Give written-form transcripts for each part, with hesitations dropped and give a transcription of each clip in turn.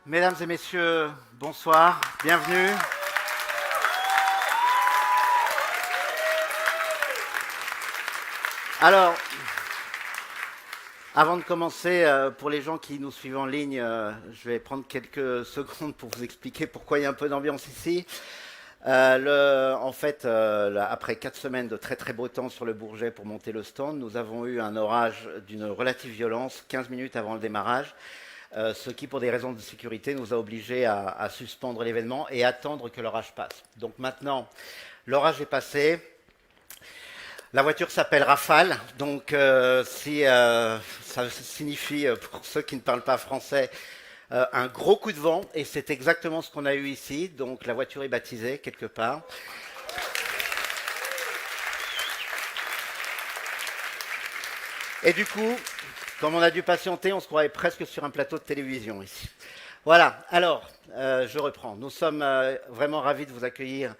Mesdames et messieurs, bonsoir, bienvenue. Alors, avant de commencer, pour les gens qui nous suivent en ligne, je vais prendre quelques secondes pour vous expliquer pourquoi il y a un peu d'ambiance ici. Après 4 semaines de très très beau temps sur le Bourget pour monter le stand, nous avons eu un orage d'une relative violence 15 minutes avant le démarrage. Ce qui, pour des raisons de sécurité, nous a obligés à suspendre l'événement et attendre que l'orage passe. Donc maintenant, l'orage est passé. La voiture s'appelle Rafale, donc ça signifie, pour ceux qui ne parlent pas français, un gros coup de vent, et c'est exactement ce qu'on a eu ici. Donc la voiture est baptisée quelque part. Et du coup, comme on a dû patienter, on se croirait presque sur un plateau de télévision ici. Voilà, alors, je reprends. Nous sommes vraiment ravis de vous accueillir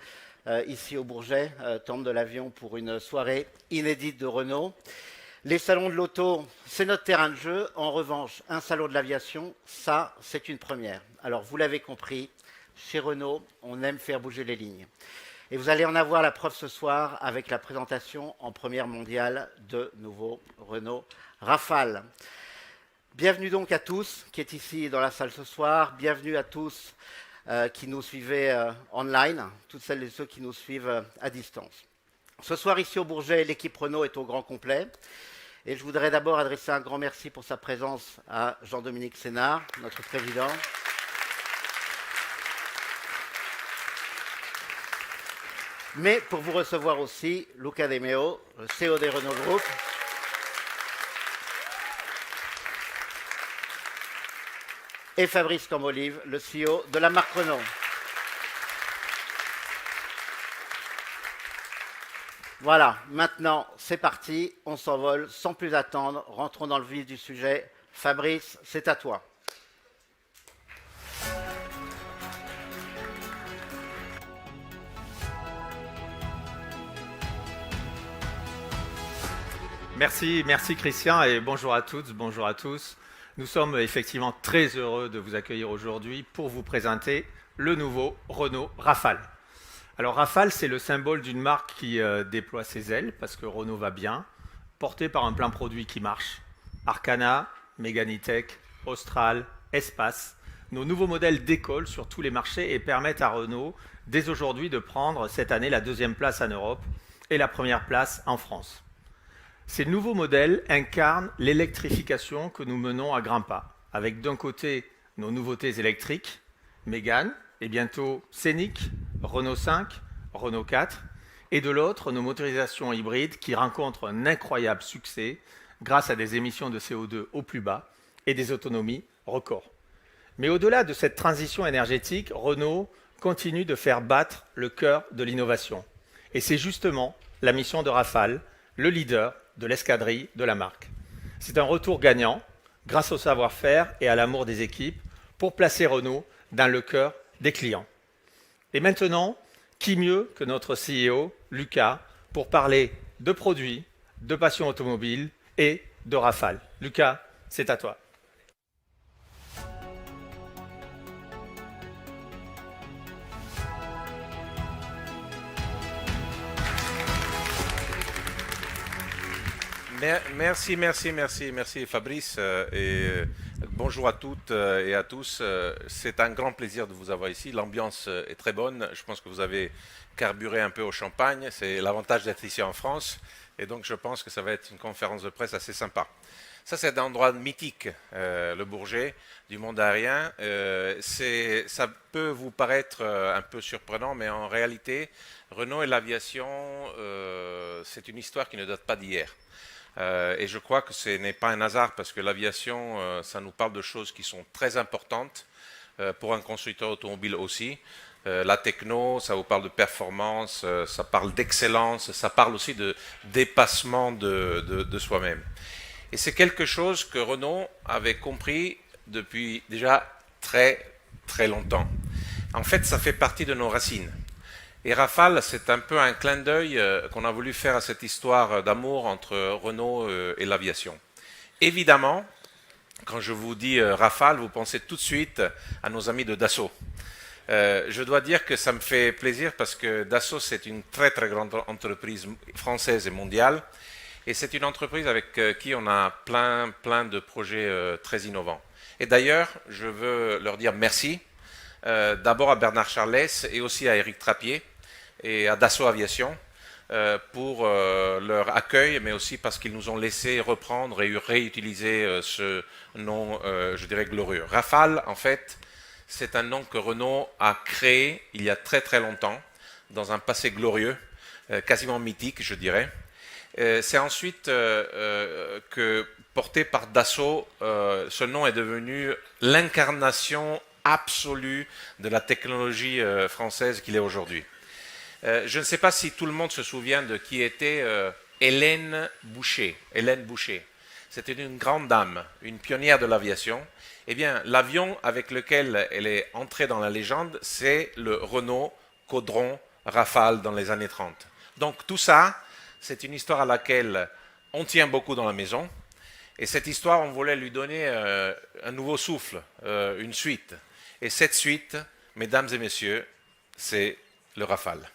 ici au Bourget, Temple de l'Avion, pour une soirée inédite de Renault. Les salons de l'auto, c'est notre terrain de jeu. En revanche, un salon de l'aviation, ça, c'est une première. Alors, vous l'avez compris, chez Renault, on aime faire bouger les lignes. Et vous allez en avoir la preuve ce soir avec la présentation en première mondiale de nouveau Renault Rafale. Bienvenue donc à tous qui êtes ici dans la salle ce soir. Bienvenue à tous qui nous suivez online, toutes celles et ceux qui nous suivent à distance. Ce soir ici au Bourget, l'équipe Renault est au grand complet. Et je voudrais d'abord adresser un grand merci pour sa présence à Jean-Dominique Sénard, notre président. Mais pour vous recevoir aussi, Luca De Meo, le CEO des Renault Group. Et Fabrice Camolive, le CEO de la marque Renault. Voilà, maintenant c'est parti, on s'envole sans plus attendre, rentrons dans le vif du sujet. Fabrice, c'est à toi. Merci Christian et bonjour à toutes, bonjour à tous. Nous sommes effectivement très heureux de vous accueillir aujourd'hui pour vous présenter le nouveau Renault Rafale. Alors Rafale, c'est le symbole d'une marque qui déploie ses ailes parce que Renault va bien, porté par un plan produit qui marche. Arcana, Mégane E-Tech, Austral, Espace. Nos nouveaux modèles décollent sur tous les marchés et permettent à Renault dès aujourd'hui de prendre cette année la 2e place en Europe et la 1re place en France. Ces nouveaux modèles incarnent l'électrification que nous menons à grands pas, avec d'un côté nos nouveautés électriques, Mégane et bientôt Scénic, Renault 5, Renault 4, et de l'autre nos motorisations hybrides qui rencontrent un incroyable succès grâce à des émissions de CO2 au plus bas et des autonomies records. Mais au-delà de cette transition énergétique, Renault continue de faire battre le cœur de l'innovation. Et c'est justement la mission de Rafale, le leader de l'escadrille de la marque. C'est un retour gagnant grâce au savoir-faire et à l'amour des équipes pour placer Renault dans le cœur des clients. Et maintenant, qui mieux que notre CEO, Luca, pour parler de produits, de passion automobile et de Rafale. Luca, c'est à toi. Merci Fabrice et bonjour à toutes et à tous. C'est un grand plaisir de vous avoir ici. L'ambiance est très bonne. Je pense que vous avez carburé un peu au champagne. C'est l'avantage d'être ici en France et donc je pense que ça va être une conférence de presse assez sympa. Ça, c'est un endroit mythique, le Bourget, du monde aérien. Ça peut vous paraître un peu surprenant, mais en réalité, Renault et l'aviation, c'est une histoire qui ne date pas d'hier. Et je crois que ce n'est pas un hasard parce que l'aviation, ça nous parle de choses qui sont très importantes pour un constructeur automobile aussi. La techno, ça vous parle de performance, ça parle d'excellence, ça parle aussi de dépassement de soi-même. Et c'est quelque chose que Renault avait compris depuis déjà très très longtemps. En fait, ça fait partie de nos racines. Et Rafale, c'est un peu un clin d'œil qu'on a voulu faire à cette histoire d'amour entre Renault et l'aviation. Évidemment, Quand je vous dis Rafale, vous pensez tout de suite à nos amis de Dassault. Je dois dire que ça me fait plaisir parce que Dassault, c'est une très très grande entreprise française et mondiale. Et c'est une entreprise avec qui on a plein de projets très innovants. Et d'ailleurs, je veux leur dire merci. D'abord à Bernard Charles et aussi à Éric Trappier et à Dassault Aviation pour leur accueil, mais aussi parce qu'ils nous ont laissé reprendre et réutiliser ce nom, je dirais, glorieux. Rafale, en fait, c'est un nom que Renault a créé il y a très très longtemps, dans un passé glorieux, quasiment mythique, je dirais. C'est ensuite que, porté par Dassault, ce nom est devenu l'incarnation absolue de la technologie française qu'il est aujourd'hui. Je ne sais pas si tout le monde se souvient de qui était Hélène Boucher. Hélène Boucher. C'était une grande dame, une pionnière de l'aviation. Eh bien, l'avion avec lequel elle est entrée dans la légende, c'est le Renault Caudron Rafale dans les années 30. Donc tout ça, c'est une histoire à laquelle on tient beaucoup dans la maison. Et cette histoire, on voulait lui donner un nouveau souffle, une suite. Et cette suite, mesdames et messieurs, c'est le Rafale.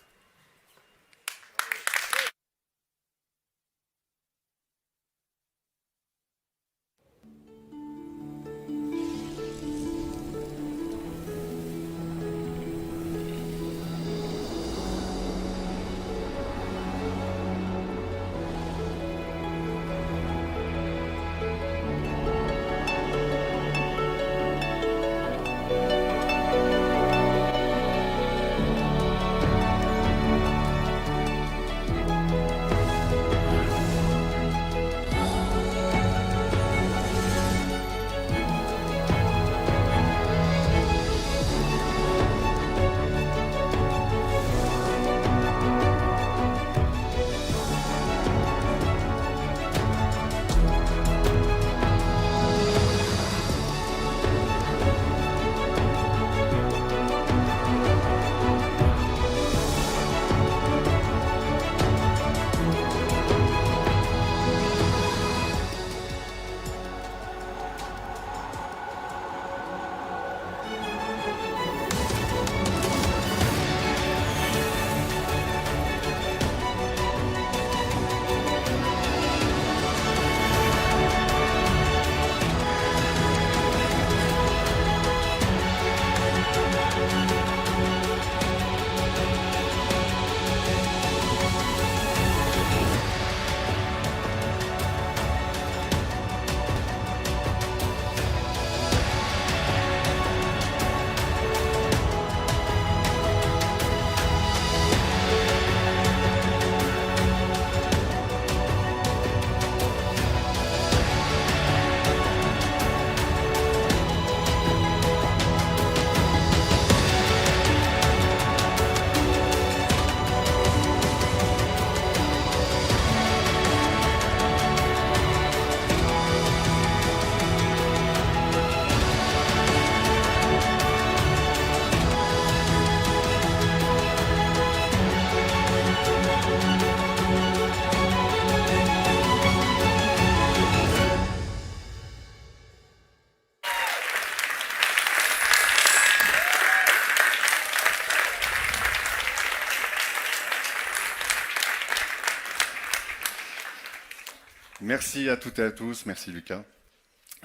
Merci à toutes et à tous, merci Lucas.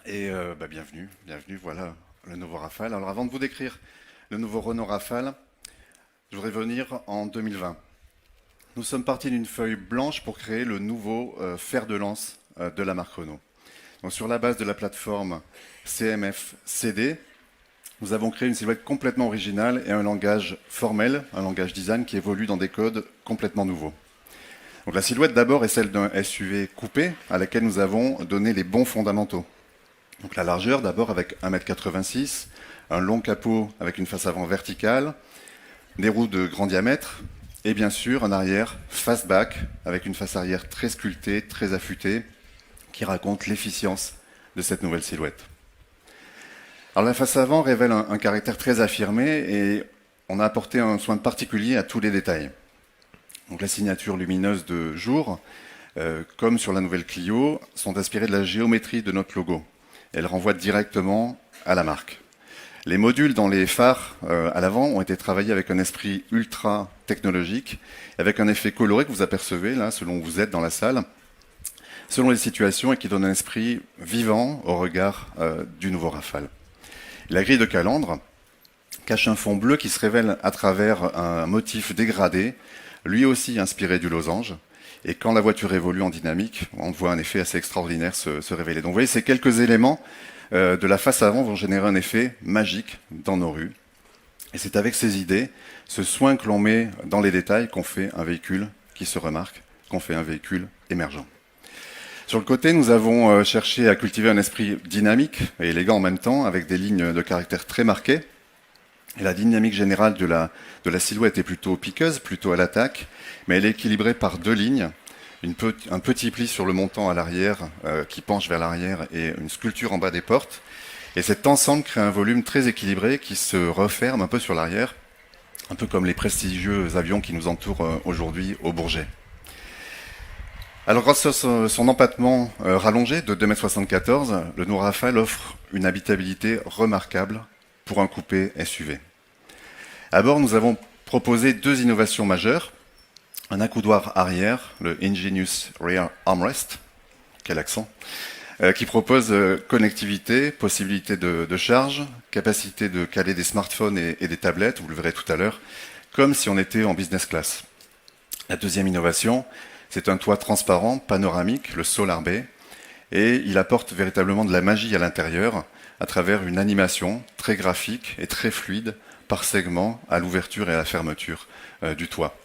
Et bienvenue, voilà le nouveau Rafale. Alors avant de vous décrire le nouveau Renault Rafale, je voudrais venir en 2020. Nous sommes partis d'une feuille blanche pour créer le nouveau fer de lance de la marque Renault. Donc, sur la base de la plateforme CMF-CD, nous avons créé une silhouette complètement originale et un langage formel, un langage design qui évolue dans des codes complètement nouveaux. Donc, la silhouette d'abord est celle d'un SUV coupé à laquelle nous avons donné les bons fondamentaux. Donc la largeur d'abord avec 1,86 m, un long capot avec une face avant verticale, des roues de grand diamètre et bien sûr un arrière fastback avec une face arrière très sculptée, très affûtée qui raconte l'efficience de cette nouvelle silhouette. Alors la face avant révèle un caractère très affirmé et on a apporté un soin particulier à tous les détails. Donc la signature lumineuse de jour, comme sur la nouvelle Clio, sont inspirées de la géométrie de notre logo. Elle renvoie directement à la marque. Les modules dans les phares à l'avant ont été travaillés avec un esprit ultra technologique, avec un effet coloré que vous apercevez là, selon où vous êtes dans la salle, selon les situations, et qui donne un esprit vivant au regard du nouveau Rafale. La grille de calandre cache un fond bleu qui se révèle à travers un motif dégradé, lui aussi inspiré du losange. Et quand la voiture évolue en dynamique, on voit un effet assez extraordinaire se révéler. Donc vous voyez, ces quelques éléments de la face avant vont générer un effet magique dans nos rues. Et c'est avec ces idées, ce soin que l'on met dans les détails, qu'on fait un véhicule qui se remarque, qu'on fait un véhicule émergent. Sur le côté, nous avons cherché à cultiver un esprit dynamique et élégant en même temps, avec des lignes de caractère très marquées. Et la dynamique générale de la silhouette est plutôt piqueuse, plutôt à l'attaque, mais elle est équilibrée par deux lignes, un petit pli sur le montant à l'arrière qui penche vers l'arrière et une sculpture en bas des portes. Et cet ensemble crée un volume très équilibré qui se referme un peu sur l'arrière, un peu comme les prestigieux avions qui nous entourent aujourd'hui au Bourget. Alors grâce à son empattement rallongé de 2,74 m, le nouveau Rafale offre une habitabilité remarquable pour un coupé SUV. À bord, nous avons proposé deux innovations majeures. Un accoudoir arrière, le Ingenious Rear Armrest, quel accent, qui propose connectivité, possibilité de charge, capacité de caler des smartphones et des tablettes, vous le verrez tout à l'heure, comme si on était en business class. La deuxième innovation, c'est un toit transparent, panoramique, le Solar Bay, et il apporte véritablement de la magie à l'intérieur à travers une animation très graphique et très fluide par segment à l'ouverture et à la fermeture du toit.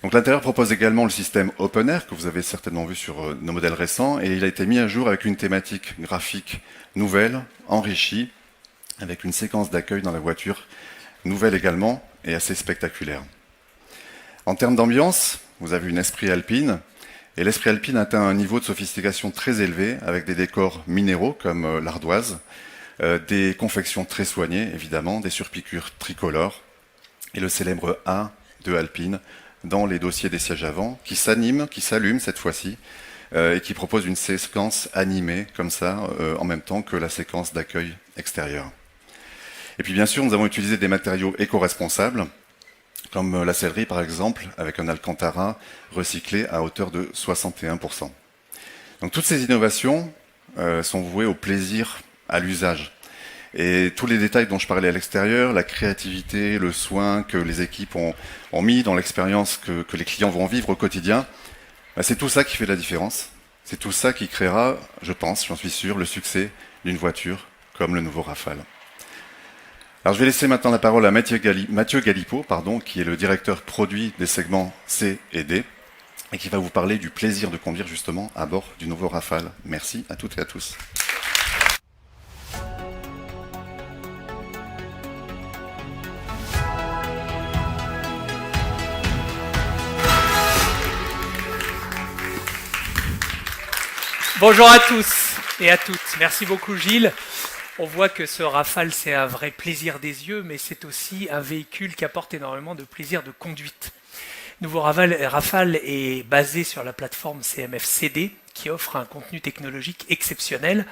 Donc l'intérieur propose également le système Open Air que vous avez certainement vu sur nos modèles récents, et il a été mis à jour avec une thématique graphique nouvelle, enrichie, avec une séquence d'accueil dans la voiture nouvelle également et assez spectaculaire. En termes d'ambiance, vous avez une Esprit Alpine, et l'Esprit Alpine atteint un niveau de sophistication très élevé avec des décors minéraux comme l'ardoise, des confections très soignées évidemment, des surpiqûres tricolores et le célèbre A de Alpine dans les dossiers des sièges avant qui s'anime, qui s'allume cette fois-ci et qui propose une séquence animée comme ça en même temps que la séquence d'accueil extérieur. Et puis bien sûr, nous avons utilisé des matériaux éco-responsables comme la sellerie par exemple, avec un alcantara recyclé à hauteur de 61%. Donc toutes ces innovations sont vouées au plaisir, à l'usage. Et tous les détails dont je parlais à l'extérieur, la créativité, le soin que les équipes ont mis dans l'expérience que les clients vont vivre au quotidien, c'est tout ça qui fait la différence. C'est tout ça qui créera, je pense, j'en suis sûr, le succès d'une voiture comme le nouveau Rafale. Alors je vais laisser maintenant la parole à Mathieu Galipeau, qui est le directeur produit des segments C et D, et qui va vous parler du plaisir de conduire justement à bord du nouveau Rafale. Merci à toutes et à tous. Bonjour à tous et à toutes. Merci beaucoup Gilles. On voit que ce Rafale, c'est un vrai plaisir des yeux, mais c'est aussi un véhicule qui apporte énormément de plaisir de conduite. Nouveau Rafale est basé sur la plateforme CMF CD, qui offre un contenu technologique exceptionnel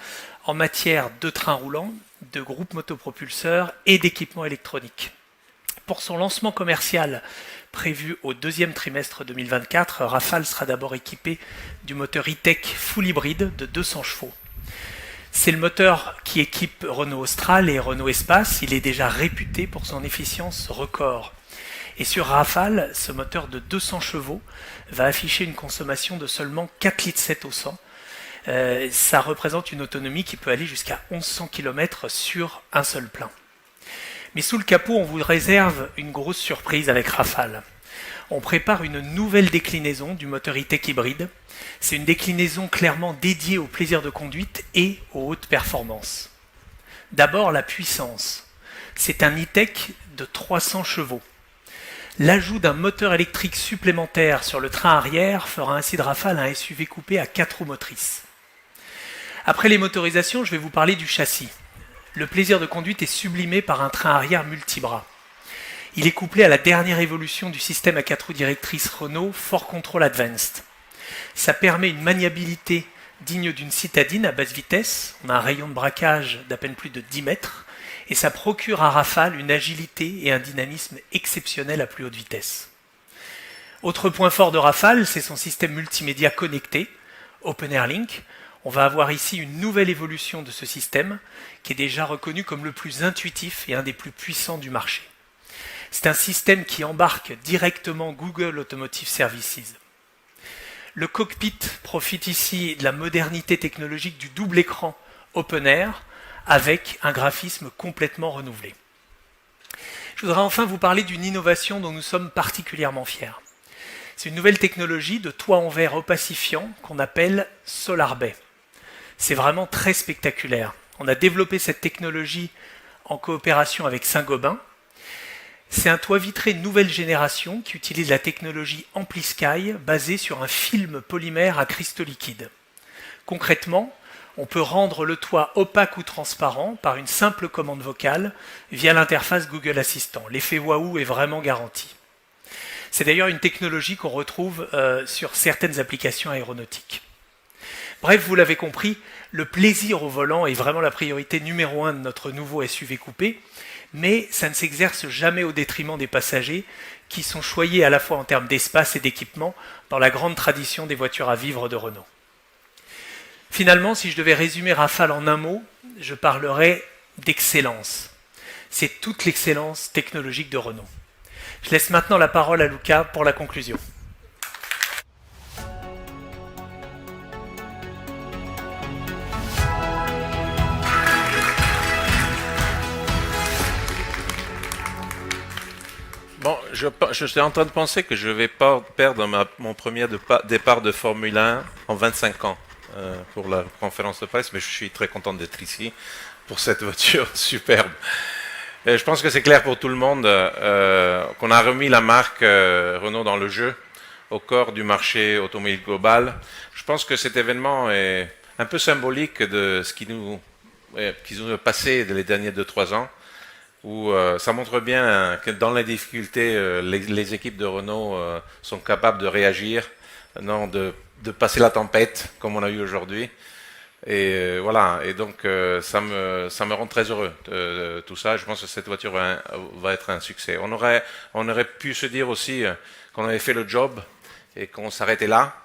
en matière de train roulant, de groupes motopropulseurs et d'équipements électroniques. Pour son lancement commercial prévu au deuxième trimestre 2024, Rafale sera d'abord équipé du moteur E-Tech full hybride de 200 chevaux. C'est le moteur qui équipe Renault Austral et Renault Espace. Il est déjà réputé pour son efficience record. Et sur Rafale, ce moteur de 200 chevaux va afficher une consommation de seulement 4,7 litres au 100. Ça représente une autonomie qui peut aller jusqu'à 1100 km sur un seul plein. Mais sous le capot, on vous réserve une grosse surprise avec Rafale. On prépare une nouvelle déclinaison du moteur E-Tech hybride. C'est une déclinaison clairement dédiée au plaisir de conduite et aux hautes performances. D'abord, la puissance. C'est un E-Tech de 300 chevaux. L'ajout d'un moteur électrique supplémentaire sur le train arrière fera ainsi de Rafale un SUV coupé à 4 roues motrices. Après les motorisations, je vais vous parler du châssis. Le plaisir de conduite est sublimé par un train arrière multibras. Il est couplé à la dernière évolution du système à 4 roues directrices Renault 4Control Advanced. Ça permet une maniabilité digne d'une citadine à basse vitesse. On a un rayon de braquage d'à peine plus de 10 mètres, et ça procure à Rafale une agilité et un dynamisme exceptionnel à plus haute vitesse. Autre point fort de Rafale, c'est son système multimédia connecté, OpenAirLink. On va avoir ici une nouvelle évolution de ce système, qui est déjà reconnu comme le plus intuitif et un des plus puissants du marché. C'est un système qui embarque directement Google Automotive Services. Le cockpit profite ici de la modernité technologique du double écran OpenAir avec un graphisme complètement renouvelé. Je voudrais enfin vous parler d'une innovation dont nous sommes particulièrement fiers. C'est une nouvelle technologie de toit en verre opacifiant qu'on appelle SolarBay. C'est vraiment très spectaculaire. On a développé cette technologie en coopération avec Saint-Gobain. C'est un toit vitré nouvelle génération qui utilise la technologie AmpliSky basée sur un film polymère à cristaux liquides. Concrètement, on peut rendre le toit opaque ou transparent par une simple commande vocale via l'interface Google Assistant. L'effet waouh est vraiment garanti. C'est d'ailleurs une technologie qu'on retrouve sur certaines applications aéronautiques. Bref, vous l'avez compris, le plaisir au volant est vraiment la priorité numéro 1 de notre nouveau SUV coupé, mais ça ne s'exerce jamais au détriment des passagers qui sont choyés à la fois en termes d'espace et d'équipement dans la grande tradition des voitures à vivre de Renault. Finalement, si je devais résumer Rafale en un mot, je parlerais d'excellence. C'est toute l'excellence technologique de Renault. Je laisse maintenant la parole à Luca pour la conclusion. Bon, je suis en train de penser que je ne vais pas perdre mon premier départ de Formule 1 en 25 ans pour la conférence de presse, mais je suis très content d'être ici pour cette voiture superbe. Et je pense que c'est clair pour tout le monde qu'on a remis la marque Renault dans le jeu, au cœur du marché automobile global. Je pense que cet événement est un peu symbolique de ce qui nous est passé les derniers 2-3 ans, où ça montre bien que dans les difficultés, les équipes de Renault sont capables de réagir, non, de passer la tempête, comme on a eu aujourd'hui. Et voilà, et donc ça me rend très heureux, tout ça. Je pense que cette voiture va être un succès. On aurait pu se dire aussi qu'on avait fait le job et qu'on s'arrêtait là,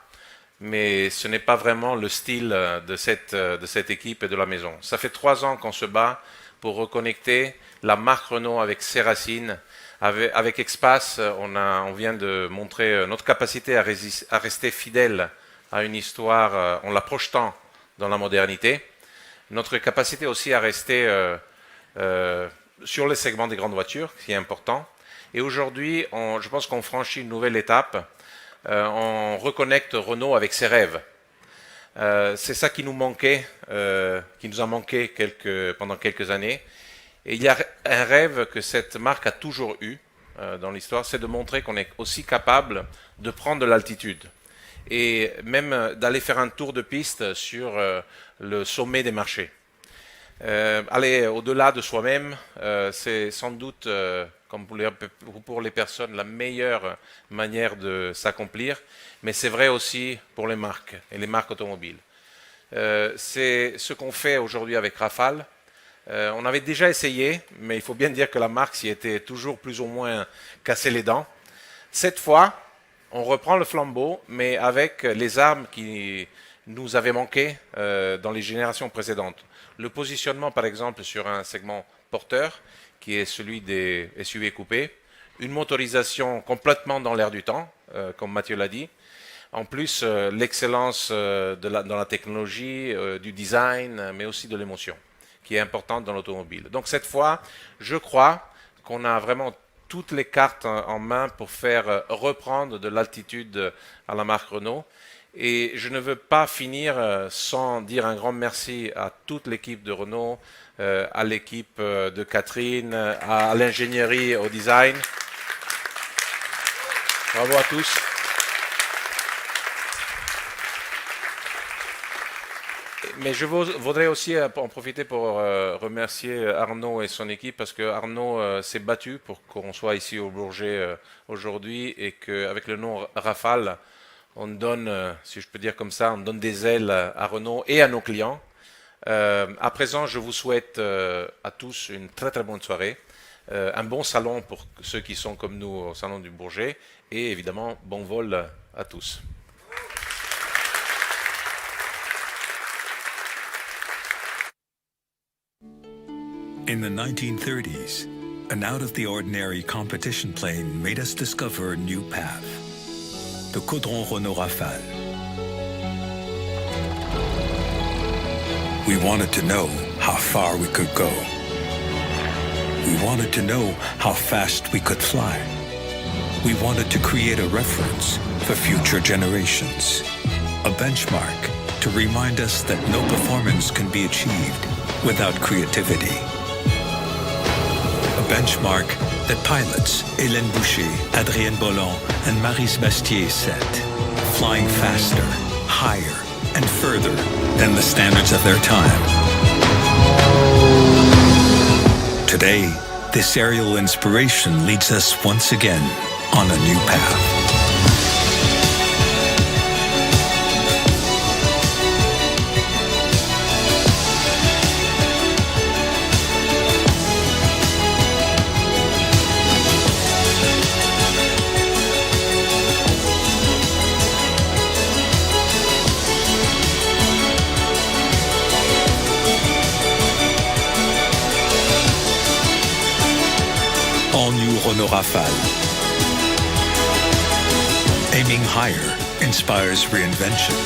mais ce n'est pas vraiment le style de cette équipe et de la maison. Ça fait 3 ans qu'on se bat pour reconnecter la marque Renault avec ses racines. Avec Expace, on vient de montrer notre capacité à rester fidèle à une histoire en la projetant dans la modernité. Notre capacité aussi à rester sur les segments des grandes voitures, qui est important. Et aujourd'hui, je pense qu'on franchit une nouvelle étape. On reconnecte Renault avec ses rêves. C'est ça qui nous manquait, qui nous a manqué pendant quelques années. Et il y a un rêve que cette marque a toujours eu dans l'histoire, c'est de montrer qu'on est aussi capable de prendre de l'altitude et même d'aller faire un tour de piste sur le sommet des marchés. Aller au-delà de soi-même, c'est sans doute, comme pour les personnes, la meilleure manière de s'accomplir, mais c'est vrai aussi pour les marques et les marques automobiles. C'est ce qu'on fait aujourd'hui avec Rafale. On avait déjà essayé, mais il faut bien dire que la marque s'y était toujours plus ou moins cassé les dents. Cette fois, on reprend le flambeau, mais avec les armes qui nous avaient manqué dans les générations précédentes. Le positionnement, par exemple, sur un segment porteur, qui est celui des SUV coupés, une motorisation complètement dans l'air du temps, comme Mathieu l'a dit. En plus, l'excellence dans la technologie, du design, mais aussi de l'émotion, qui est importante dans l'automobile. Donc cette fois, je crois qu'on a vraiment toutes les cartes en main pour faire reprendre de l'altitude à la marque Renault. Et je ne veux pas finir sans dire un grand merci à toute l'équipe de Renault, à l'équipe de Catherine, à l'ingénierie, au design. Bravo à tous. Mais je voudrais aussi en profiter pour remercier Arnaud et son équipe, parce que Arnaud s'est battu pour qu'on soit ici au Bourget aujourd'hui, et qu'avec le nom Rafale, on donne, si je peux dire comme ça, on donne des ailes à Renault et à nos clients. À présent, je vous souhaite à tous une très très bonne soirée, un bon salon pour ceux qui sont comme nous au Salon du Bourget, et évidemment, bon vol à tous. In the 1930s, an out-of-the-ordinary competition plane made us discover a new path, the Caudron Renault Rafale. We wanted to know how far we could go. We wanted to know how fast we could fly. We wanted to create a reference for future generations, a benchmark to remind us that no performance can be achieved without creativity. A benchmark that pilots Hélène Boucher, Adrienne Bollon, and Maryse Bastier set, flying faster, higher, and further than the standards of their time. Today, this aerial inspiration leads us once again on a new path. All-new Renault Rafale. Aiming higher inspires reinvention.